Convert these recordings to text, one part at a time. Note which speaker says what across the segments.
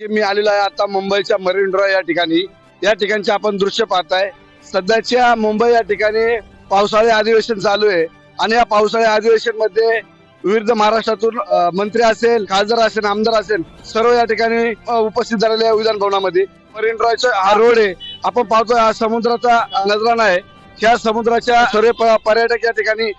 Speaker 1: की मी आलेलो आहे आता मुंबईच्या मरीन ड्राइव्ह या ठिकाणी. या ठिकाणचे आपण दृश्य पाहताय. सध्याच्या मुंबई या ठिकाणी पावसाळी अधिवेशन चालू आहे आणि या पावसाळी अधिवेशन मध्ये विविध महाराष्ट्रातून मंत्री असेल, खासदार असेल, आमदार असेल, सर्व या ठिकाणी उपस्थित झालेले आहे विधान भवनामध्ये. मरीन ड्राइव्हचा हा रोड आहे. आपण पाहतोय हा समुद्राचा नजराणा आहे. ह्या समुद्राच्या सर्व पर्यटक या ठिकाणी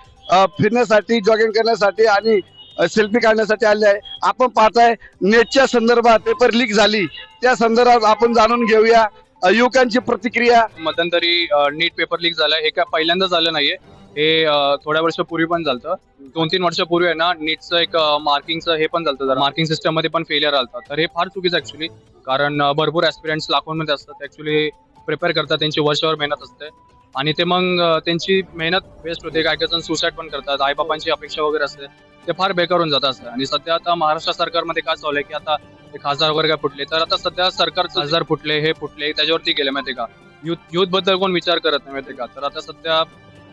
Speaker 1: फिरण्यासाठी, जॉगिंग करण्यासाठी आणि सेल्फी काढण्यासाठी आले आहे. आपण पाहताय नेटच्या संदर्भात पेपर लीक झाली, त्या संदर्भात आपण जाणून घेऊया युवकांची प्रतिक्रिया.
Speaker 2: मध्यंतरी नीट पेपर लीक झालं हे काय पहिल्यांदा झालं नाहीये. हे थोड्या वर्षापूर्वी पण झालं. 2-3 वर्षापूर्वी आहे ना नीटचं एक मार्किंगचं हे पण झालं. मार्किंग सिस्टम मध्ये पण फेलियर आलता. तर हे फार चुकीचं ऍक्च्युली, कारण भरपूर ऍस्पिरंट्स लाखोंमध्ये असतात, ऍक्च्युली प्रिपेअर करतात, त्यांची वर्षभर मेहनत असते आणि ते मग त्यांची मेहनत वेस्ट होते. काही जण सुसाईड पण करतात. आईबापांची अपेक्षा वगैरे असते, ते फार बेकार होऊन जात असतं. आणि सध्या आता महाराष्ट्र सरकारमध्ये काय चालू आहे की आता खासदार वगैरे काय फुटले, तर आता सध्या सरकार खासदार फुटले, हे फुटले, त्याच्यावरती गेले माहिती का. युथ बद्दल कोण विचार करत नाही माहिती का. तर आता सध्या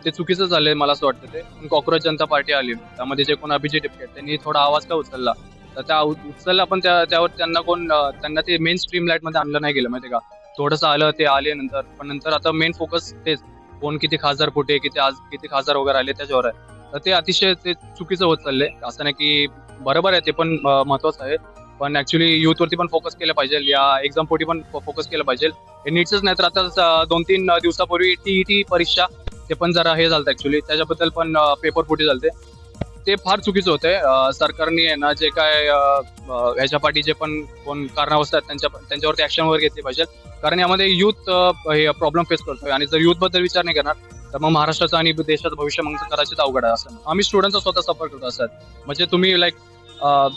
Speaker 2: ते चुकीचं झालंय मला असं वाटतं. ते कॉक्रोच जनता पार्टी आली, त्यामध्ये जे कोण अभिजित टिपके त्यांनी थोडा आवाज का उचलला, तर त्या उचलला पण त्यावर त्यांना ते मेन स्ट्रीम लाईट मध्ये आणलं नाही गेलं माहिती का. थोडंसं आलं, ते आले नंतर, पण नंतर आता मेन फोकस तेच कोण किती खासदार फुटे, किती खासदार वगैरे आले त्याच्यावर आहे. तर ते अतिशय ते चुकीचं होत चाललंय. असं नाही की बरोबर आहे, ते पण महत्वाचं आहे, पण ऍक्च्युली युथ वरती पण फोकस केलं पाहिजे, या एक्झाम पोटी पण फोकस केलं पाहिजे. हे नीटच नाही तर आता 2-3 दिवसापूर्वी टीईटी परीक्षा ते पण जरा हे झालं ऍक्च्युली, त्याच्याबद्दल पण पेपर फुटी झालते. ते फार चुकीचं होतंय. सरकारने आहे ना जे काय ह्याच्या पाठी जे पण कोण कारणावस्त आहेत त्यांच्यावरती ऍक्शन वगैरे घेतली पाहिजे, कारण यामध्ये युथ हे प्रॉब्लेम फेस करतोय. आणि जर युथ बद्दल विचार नाही करणार तर मग महाराष्ट्राचं आणि देशाचं भविष्य मग कदाचित अवघड आहे. असं आम्ही स्टुडंटचा स्वतः सफर करतो असं. म्हणजे तुम्ही लाईक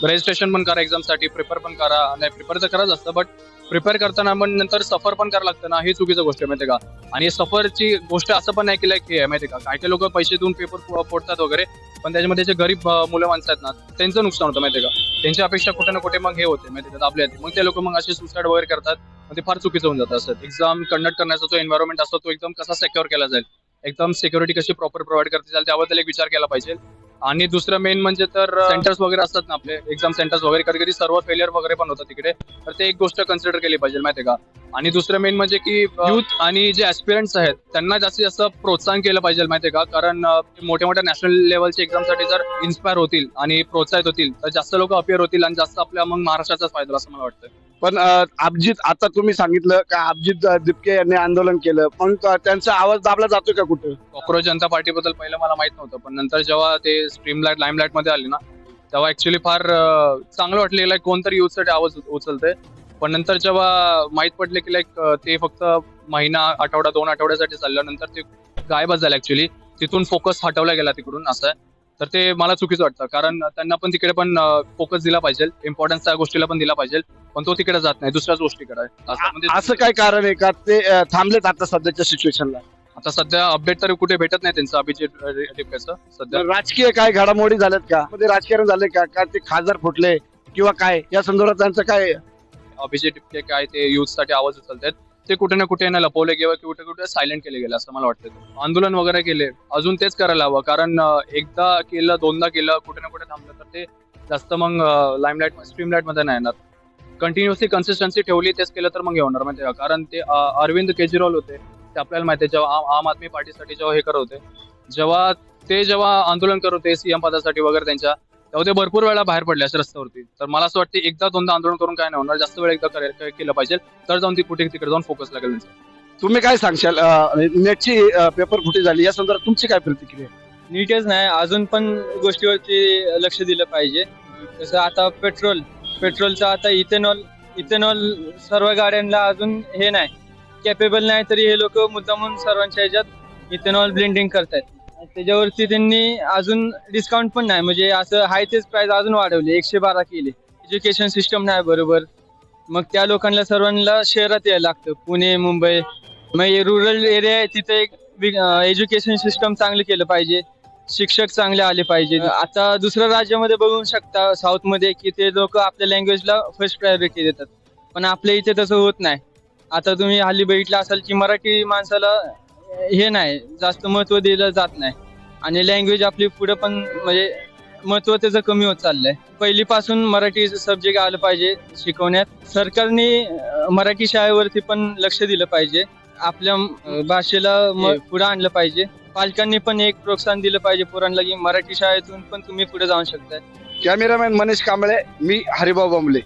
Speaker 2: रजिस्ट्रेशन पण करा, एक्झामसाठी प्रिपेअर पण करा, नाही प्रिपेअर तर करायचं असतं, बट प्रिपेअर करताना पण नंतर सफर पण करावं लागतं ना, ही चुकीची गोष्ट आहे माहिती का. आणि सफरची गोष्ट असं पण नाही की लाईक हे आहे माहिती का, काही लोक पैसे देऊन पेपर फोडतात वगैरे, पण त्याच्यामध्ये जे गरीब मुलं माणसं आहेत ना त्यांचं नुकसान होतं माहिती का. त्यांच्या अपेक्षा कुठे ना कुठे मग हे होते माहिती का, आपल्या मग ते लोक मग असे सुसाईड वगैरे करतात. ते फार चुकीचं होऊन जातं असं. एक्झाम कंडक्ट करण्याचा जो एन्व्हायरमेंट असतो तो एकदम कसा सिक्युअर केला जाईल, एकदम सिक्युरिटी कशी प्रॉपर प्रोव्हाइड करता येईल, त्याबद्दल एक विचार केला पाहिजे. आणि दुसरं मेन म्हणजे तर सेंटर्स वगैरे असतात ना आपले, एक्झाम सेंटर्स वगैरे, कधी कधी सर्व फेलियर वगैरे पण होतं तिकडे, तर ते एक गोष्ट कन्सिडर केली पाहिजे माहिती का. आणि दुसरं मेन म्हणजे की युथ आणि जे ऍस्पिरंट्स आहेत त्यांना जास्तीत जास्त प्रोत्साहन केलं पाहिजे माहिती का, कारण मोठ्या मोठ्या नॅशनल लेवलच्या एक्झामसाठी जर इन्स्पायर होतील आणि प्रोत्साहित होतील तर जास्त लोक अपिअर होतील आणि जास्त आपल्या मग महाराष्ट्राचाच फायदा असं मला वाटतं.
Speaker 1: पण अभिजित, आता तुम्ही सांगितलं का अभिजित दिपके यांनी आंदोलन केलं, पण त्यांचा आवाज दाबला जातोय का कुठं?
Speaker 2: कॉक्रोच जनता पार्टी बद्दल पहिलं मला माहित नव्हतं, पण नंतर जेव्हा ते स्ट्रीमलाईट लाईमलाईट मध्ये आले ना तेव्हा ऍक्च्युली फार चांगलं वाटलं, लाईक कोणतरी युथसाठी आवाज उचलतंय. पण नंतर जेव्हा माहित पडले की लाईक ते फक्त महिना, आठवडा, 2 आठवड्यासाठी चाललं, नंतर ते गायबच झालं ऍक्च्युली, तिथून फोकस हटवला गेला तिकडून असं आहे. तर ते मला चुकीचं वाटतं, कारण त्यांना पण तिकडे पण फोकस दिला पाहिजे, इम्पॉर्टन्स त्या गोष्टीला पण दिला पाहिजे, पण तो तिकडे जात नाही, दुसऱ्याच गोष्टीकडे आहे.
Speaker 1: असं काय कारण आहे का ते थांबलेत आता सध्याच्या सिच्युएशनला?
Speaker 2: आता सध्या अपडेट तर कुठे भेटत नाही त्यांचं अभिजित टिपकेचं सध्या.
Speaker 1: राजकीय काय घडामोडी झाल्यात का, मध्ये राजकारण झाले का, का ते खासदार फुटले किंवा काय, या संदर्भात त्यांचं काय?
Speaker 2: अभिजित टिपके काय ते युथ साठी आवाज उचलतात, ते कुठे ना कुठे ना लपवले किंवा कुठे कुठे सायलेंट केले गेले असं मला वाटतं. आंदोलन वगैरे केले, अजून तेच करायला हवं, कारण एकदा केलं, दोनदा केलं, कुठे ना कुठे थांबलं तर ते जास्त मग लाईमलाईट, स्ट्रीमलाईट मध्ये नाही येणार. कंटिन्युअसली कन्सिस्टन्सी ठेवली, तेच केलं तर मग हे होणार माहिती का. कारण ते अरविंद केजरीवाल होते, ते आपल्याला माहिती आहे, जेव्हा आम आदमी पार्टीसाठी जेव्हा हे करत होते, जेव्हा आंदोलन करत होते सीएम पदासाठी वगैरे त्यांच्या, तेव्हा ते भरपूर वेळा बाहेर पडले असे रस्त्यावरती. तर मला असं वाटतं एकदा दोनदा आंदोलन करून काय नाही होणार, जास्त वेळ एकदा केलं पाहिजे, तर जाऊन ती कुठे तिकडे जाऊन फोकस लागेल त्यांचा.
Speaker 1: तुम्ही काय सांगशाल, नेटची पेपर फुटी झाली या संदर्भात तुमची काय प्रतिक्रिया?
Speaker 3: नीटच नाही, अजून पण गोष्टीवरती लक्ष दिलं पाहिजे. जसं आता पेट्रोलचं आता इथेनॉल सर्व गाड्यांना अजून हे नाही, कॅपेबल नाही, तरी हे लोक मुद्दामून सर्वांच्या ह्याच्यात इथेनॉल ब्लेंडिंग करतायत. त्याच्यावरती त्यांनी अजून डिस्काउंट पण नाही, म्हणजे असं हाय तेच प्राइस अजून वाढवले, 112 केले. एज्युकेशन सिस्टम नाही बरोबर, मग त्या लोकांना सर्वांना शहरात यायला लागतं, पुणे, मुंबई. मग रुरल एरिया आहे तिथे एक एज्युकेशन सिस्टम चांगलं केलं पाहिजे, शिक्षक चांगले आले पाहिजे. आता दुसऱ्या राज्यामध्ये बघू शकता साऊथ मध्ये की ते लोक आपल्या लँग्वेजला फर्स्ट प्रायोरिटी देतात, पण आपल्या इथे तसं होत नाही. आता तुम्ही हल्ली बघितलं असाल की मराठी माणसाला हे नाही जास्त महत्व दिलं जात नाही, आणि लँग्वेज आपली पुढे पण म्हणजे महत्व त्याचं कमी होत चाललंय. पहिलीपासून मराठी सब्जेक्ट आलं पाहिजे शिकवण्यात. सरकारने मराठी शाळेवरती पण लक्ष दिलं पाहिजे. आपल्या भाषेला पुढे आणलं पाहिजे. पालकांनी पण एक प्रोत्साहन दिलं पाहिजे पोरांना की मराठी शाळेतून पण तुम्ही पुढे जाऊ शकताय.
Speaker 1: कॅमेरामॅन मनीष कांबळे, मी हरिभाऊ बंबले.